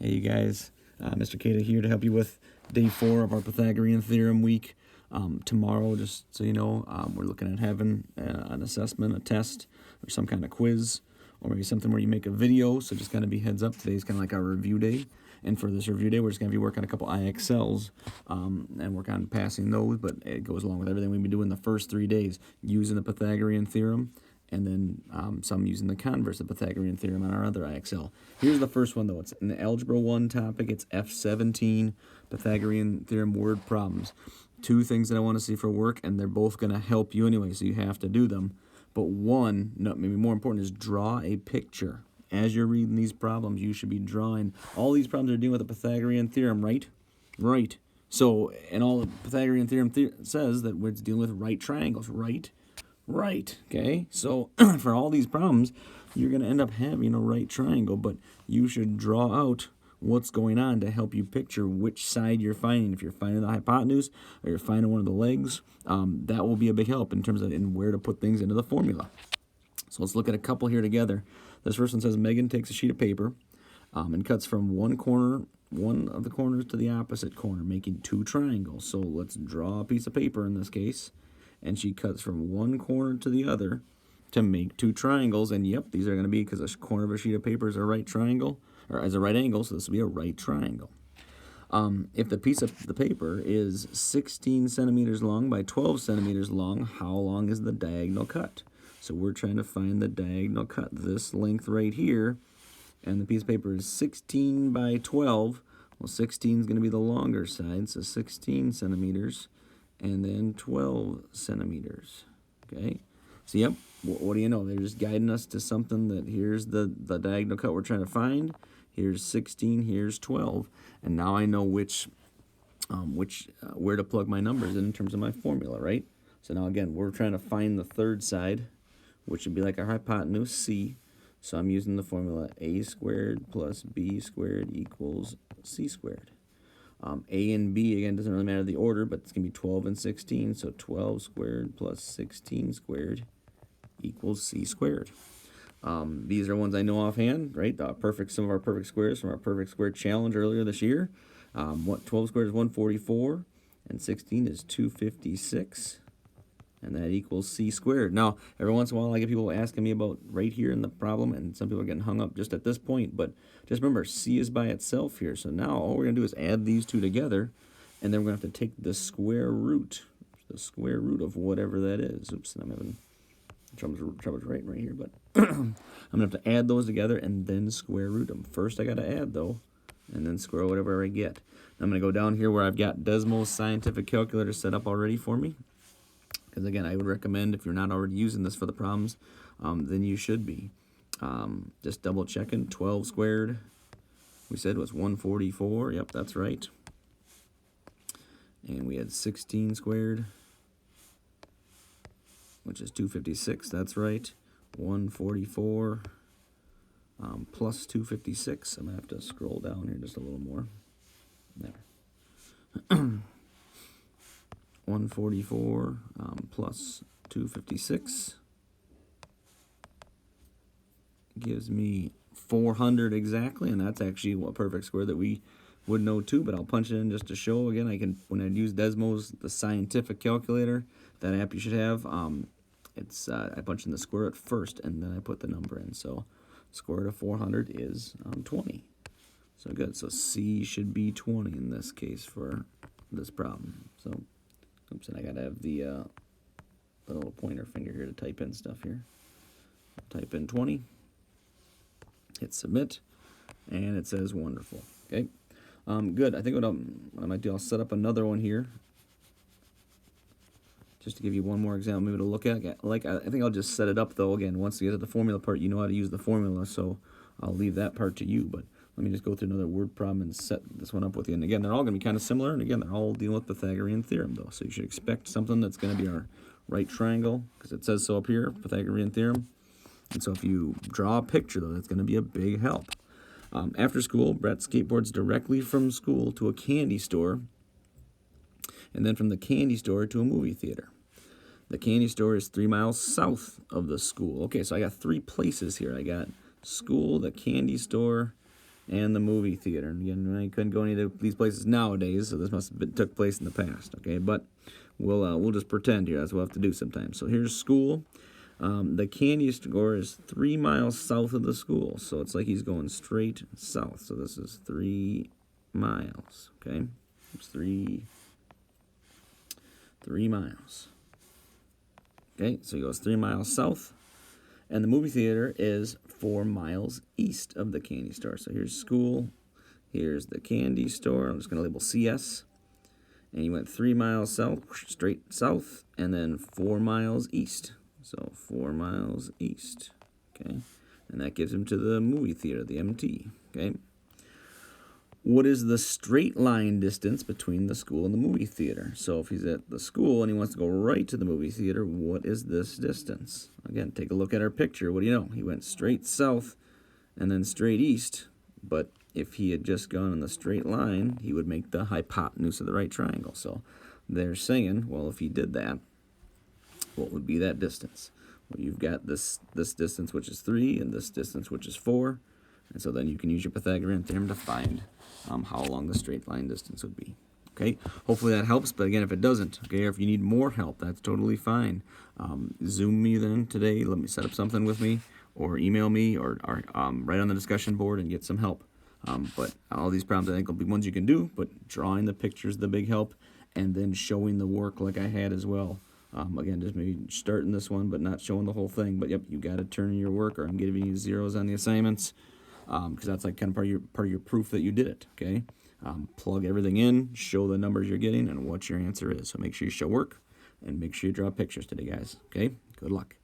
Hey you guys, Mr. Kata here to help you with day 4 of our Pythagorean Theorem week. Tomorrow, just so you know, we're looking at having an assessment, a test, or some kind of quiz, or maybe something where you make a video, so just kind of be heads up. Today's kind of like our review day, and for this review day, we're just going to be working on a couple IXLs, and work on passing those, but it goes along with everything we've been doing the first 3 days, using the Pythagorean Theorem, and then some using the converse of Pythagorean Theorem on our other IXL. Here's the first one, though. It's in the Algebra 1 topic. It's F.17, Pythagorean Theorem word problems. 2 things that I want to see for work, and they're both going to help you anyway, so you have to do them. But one, no, maybe more important, is draw a picture. As you're reading these problems, you should be drawing. All these problems are dealing with the Pythagorean Theorem, right? Right. So, and all the Pythagorean Theorem says that we're dealing with right triangles, right? Right, okay? So, for all these problems, you're going to end up having a right triangle, but you should draw out what's going on to help you picture which side you're finding. If you're finding the hypotenuse or you're finding one of the legs, that will be a big help in terms of where to put things into the formula. So let's look at a couple here together. This first one says Megan takes a sheet of paper and cuts from one of the corners to the opposite corner, making 2 triangles. So let's draw a piece of paper in this case. And she cuts from one corner to the other to make 2 triangles. And yep, these are going to be, because a corner of a sheet of paper is a right triangle, or as a right angle, so this will be a right triangle. If the piece of the paper is 16 centimeters long by 12 centimeters long, how long is the diagonal cut? So we're trying to find the diagonal cut, this length right here, and the piece of paper is 16 by 12. Well, 16 is going to be the longer side, so 16 centimeters. And then 12 centimeters, okay? So, yep, what do you know? They're just guiding us to something that here's the diagonal cut we're trying to find. Here's 16, here's 12. And now I know where to plug my numbers in terms of my formula, right? So now, again, we're trying to find the third side, which would be like our hypotenuse, C. So I'm using the formula a squared plus b squared equals c squared. A and B, again, doesn't really matter the order, but it's going to be 12 and 16. So 12 squared plus 16 squared equals c squared. These are ones I know offhand, right? Some of our perfect squares from our perfect square challenge earlier this year. 12 squared is 144, and 16 is 256. And that equals c squared. Now, every once in a while, I get people asking me about right here in the problem, and some people are getting hung up just at this point. But just remember, c is by itself here. So now all we're going to do is add these 2 together, and then we're going to have to take the square root of whatever that is. Oops, I'm having trouble writing right here. But I'm going to have to add those together and then square root them. First, I got to add, though, and then square whatever I get. I'm going to go down here where I've got Desmos Scientific Calculator set up already for me. Because, again, I would recommend, if you're not already using this for the problems, then you should be. Just double checking. 12 squared, we said, was 144. Yep, that's right. And we had 16 squared, which is 256. That's right. 144 plus 256. I'm going to have to scroll down here just a little more. There. 144 plus 256 gives me 400 exactly, and that's actually a perfect square that we would know too, but I'll punch it in just to show. Again, when I use Desmos, the scientific calculator, that app you should have, I punch in the square root first, and then I put the number in. So square root of 400 is 20. So good. So C should be 20 in this case for this problem. So oops, and I gotta have the little pointer finger here to type in stuff here. Type in 20, hit submit, and it says wonderful. Okay, good. I think what I might do, I'll set up another one here, just to give you one more example maybe to look at. I think I'll just set it up though. Again, once you get to the formula part, you know how to use the formula, so I'll leave that part to you. But let me just go through another word problem and set this one up with you. And again, they're all going to be kind of similar. And again, they're all dealing with Pythagorean Theorem, though. So you should expect something that's going to be our right triangle, because it says so up here, Pythagorean Theorem. And so if you draw a picture, though, that's going to be a big help. After school, Brett skateboards directly from school to a candy store, and then from the candy store to a movie theater. The candy store is 3 miles south of the school. Okay, so I got 3 places here. I got school, the candy store, and the movie theater. And again, I couldn't go any of these places nowadays, so this must have took place in the past. Okay, but we'll just pretend here. That's what we'll have to do sometimes. So here's school. The candy store is 3 miles south of the school, so it's like he's going straight south. So this is 3 miles. Okay, it's 3 miles. Okay, so he goes 3 miles south, and the movie theater is 4 miles east of the candy store. So here's school, here's the candy store. I'm just going to label CS. And he went 3 miles south, straight south, and then 4 miles east. So 4 miles east, okay? And that gives him to the movie theater, the MT, okay? What is the straight line distance between the school and the movie theater? So if he's at the school and he wants to go right to the movie theater, what is this distance? Again, take a look at our picture. What do you know? He went straight south and then straight east, but if he had just gone in the straight line, he would make the hypotenuse of the right triangle. So they're saying, well, if he did that, what would be that distance? Well, you've got this distance, which is 3, and this distance, which is 4. And so then you can use your Pythagorean theorem to find how long the straight line distance would be. Okay, hopefully that helps. But again, if it doesn't, okay, or if you need more help, that's totally fine. Zoom me then today. Let me set up something with me, or email me, or write on the discussion board and get some help. But all these problems, I think, will be ones you can do. But drawing the pictures, the big help, and then showing the work like I had as well. Again, just maybe starting this one, but not showing the whole thing. But yep, you got to turn in your work, or I'm giving you zeros on the assignments, because that's like kind of part of your proof that you did it. Okay, plug everything in, show the numbers you're getting, and what your answer is. So make sure you show work, and make sure you draw pictures today, guys. Okay, good luck.